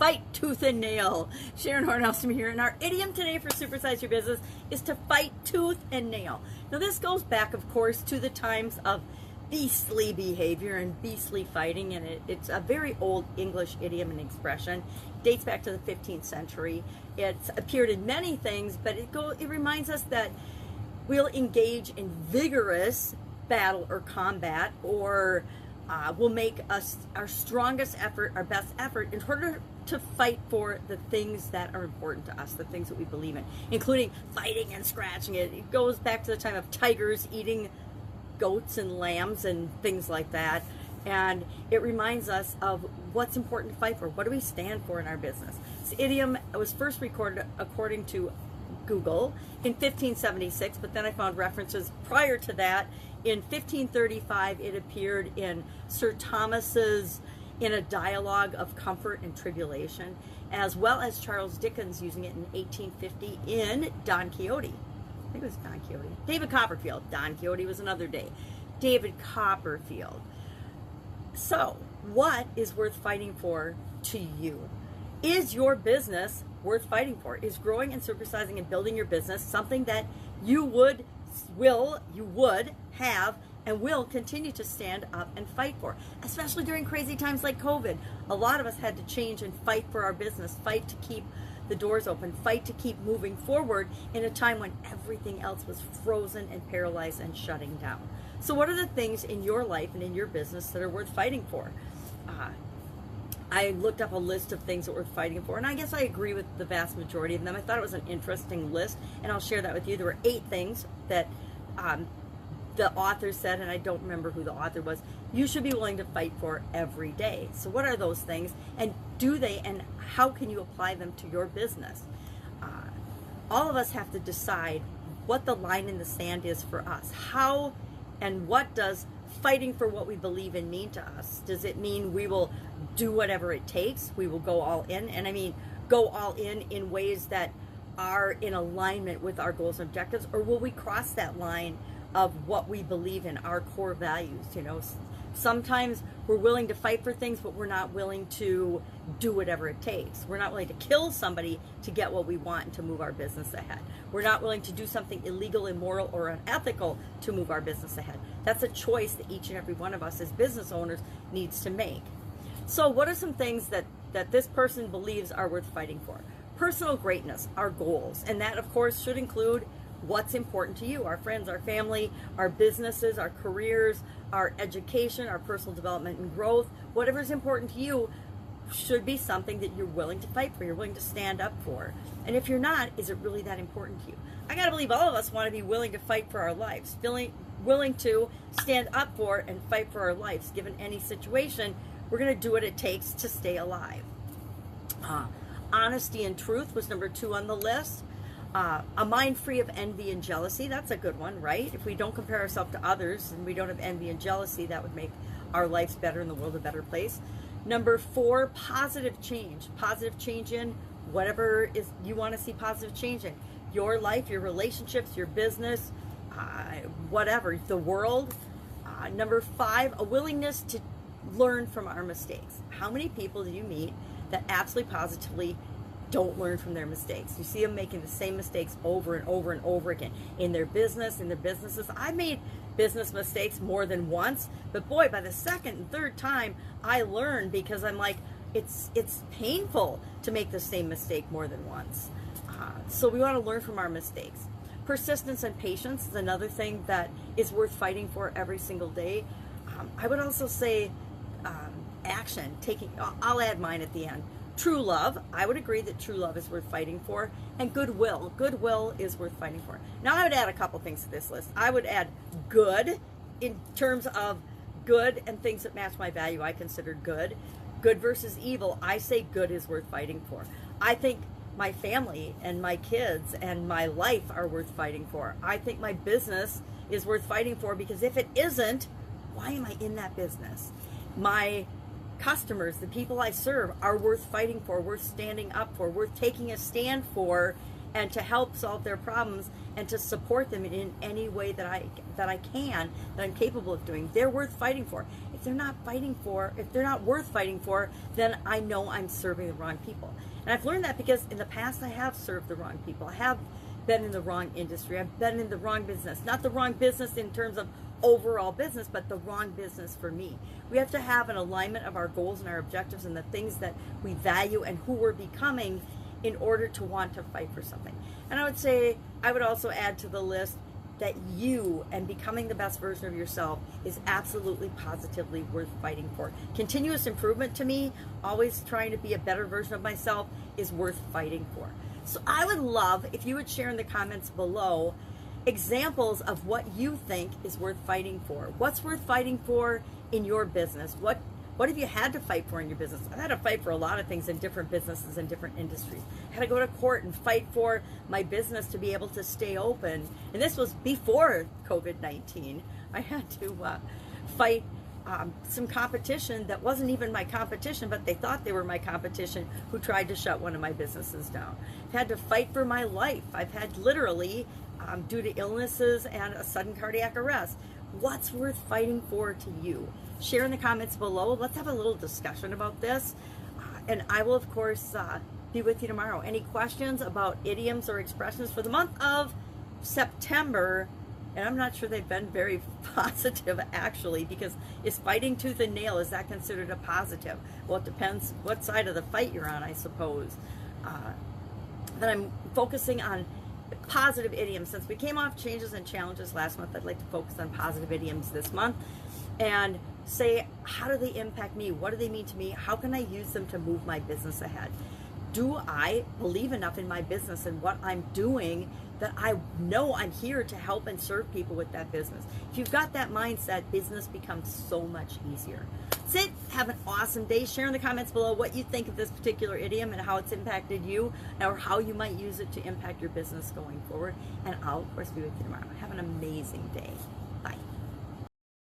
fight tooth and nail. Sharon Horne-Ellstrom here, and our idiom today for Supersize Your Business is to fight tooth and nail. Now this goes back, of course, to the times of beastly behavior and beastly fighting, and it's a very old English idiom and expression. It dates back to the 15th century. It's appeared in many things, but it reminds us that we'll engage in vigorous battle or combat, or we'll make us our strongest effort, our best effort, in order to fight for the things that are important to us, the things that we believe in, including fighting and scratching. It goes back to the time of tigers eating goats and lambs and things like that. And it reminds us of what's important to fight for. What do we stand for in our business? This idiom was first recorded, according to Google, in 1576, but then I found references prior to that. In 1535, it appeared in Sir Thomas's In a Dialogue of Comfort and Tribulation, as well as Charles Dickens using it in 1850 in Don Quixote. I think it was Don Quixote. David Copperfield. Don Quixote was another day. David Copperfield. So, what is worth fighting for to you? Is your business worth fighting for? Is growing and supersizing and building your business something that you would have and will continue to stand up and fight for, especially during crazy times like COVID? A lot of us had to change and fight for our business, fight to keep the doors open, fight to keep moving forward in a time when everything else was frozen and paralyzed and shutting down. So what are the things in your life and in your business that are worth fighting for? I looked up a list of things that we're fighting for, and I guess I agree with the vast majority of them. I thought it was an interesting list, and I'll share that with you. There were 8 things that the author said, and I don't remember who the author was, you should be willing to fight for every day. So what are those things, and how can you apply them to your business? All of us have to decide what the line in the sand is for us. How and what does fighting for what we believe in mean to us? Does it mean we will do whatever it takes? We will go all in? And I mean go all in ways that are in alignment with our goals and objectives, or will we cross that line of what we believe in, our core values? You know, sometimes we're willing to fight for things, but we're not willing to do whatever it takes. We're not willing to kill somebody to get what we want and to move our business ahead. We're not willing to do something illegal, immoral, or unethical to move our business ahead. That's a choice that each and every one of us as business owners needs to make. So what are some things that this person believes are worth fighting for? Personal greatness, our goals, and that of course should include what's important to you, our friends, our family, our businesses, our careers, our education, our personal development and growth. Whatever is important to you should be something that you're willing to fight for, you're willing to stand up for. And if you're not, is it really that important to you? I gotta believe all of us want to be willing to fight for our lives, willing to stand up for and fight for our lives. Given any situation, we're gonna do what it takes to stay alive. Honesty and truth was number 2 on the list. A mind free of envy and jealousy, that's a good one, right? If we don't compare ourselves to others and we don't have envy and jealousy, that would make our lives better and the world a better place. Number 4, positive change. Positive change in whatever is you want to see positive change in. Your life, your relationships, your business, whatever, the world. Number 5, a willingness to learn from our mistakes. How many people do you meet that absolutely positively don't learn from their mistakes? You see them making the same mistakes over and over and over again in their business, in their businesses. I made business mistakes more than once, but boy, by the second and third time, I learned, because I'm like, it's painful to make the same mistake more than once. So we want to learn from our mistakes. Persistence and patience is another thing that is worth fighting for every single day. I would also say action, I'll add mine at the end. True love, I would agree that true love is worth fighting for. And goodwill, goodwill is worth fighting for. Now I would add a couple things to this list. I would add good, in terms of good and things that match my value I consider good. Good versus evil, I say good is worth fighting for. I think my family and my kids and my life are worth fighting for. I think my business is worth fighting for, because if it isn't, why am I in that business? My customers, the people I serve, are worth fighting for, worth standing up for, worth taking a stand for, and to help solve their problems and to support them in any way that I can, that I'm capable of doing. They're worth fighting for. if they're not worth fighting for, then I know I'm serving the wrong people. And I've learned that because in the past I have served the wrong people. I have been in the wrong industry. I've been in the wrong business. Not the wrong business in terms of overall business, but the wrong business for me. We have to have an alignment of our goals and our objectives and the things that we value and who we're becoming in order to want to fight for something. And I would also add to the list that you and becoming the best version of yourself is absolutely positively worth fighting for. Continuous improvement to me, always trying to be a better version of myself, is worth fighting for. So I would love if you would share in the comments below examples of what you think is worth fighting for. What's worth fighting for in your business? What have you had to fight for in your business? I've had to fight for a lot of things in different businesses and different industries. I had to go to court and fight for my business to be able to stay open. And this was before COVID-19. I had to fight some competition that wasn't even my competition, but they thought they were my competition, who tried to shut one of my businesses down. I've had to fight for my life. I've had literally, due to illnesses and a sudden cardiac arrest. What's worth fighting for to you? Share in the comments below. Let's have a little discussion about this. And I will, of course, be with you tomorrow. Any questions about idioms or expressions for the month of September? And I'm not sure they've been very positive, actually, because is fighting tooth and nail, is that considered a positive? Well, it depends what side of the fight you're on, I suppose. Then I'm focusing on positive idioms. Since we came off changes and challenges last month, I'd like to focus on positive idioms this month and say, how do they impact me? What do they mean to me? How can I use them to move my business ahead? Do I believe enough in my business and what I'm doing that I know I'm here to help and serve people with that business? If you've got that mindset, business becomes so much easier. That's it. Have an awesome day. Share in the comments below what you think of this particular idiom and how it's impacted you, or how you might use it to impact your business going forward. And I'll, of course, be with you tomorrow. Have an amazing day. Bye.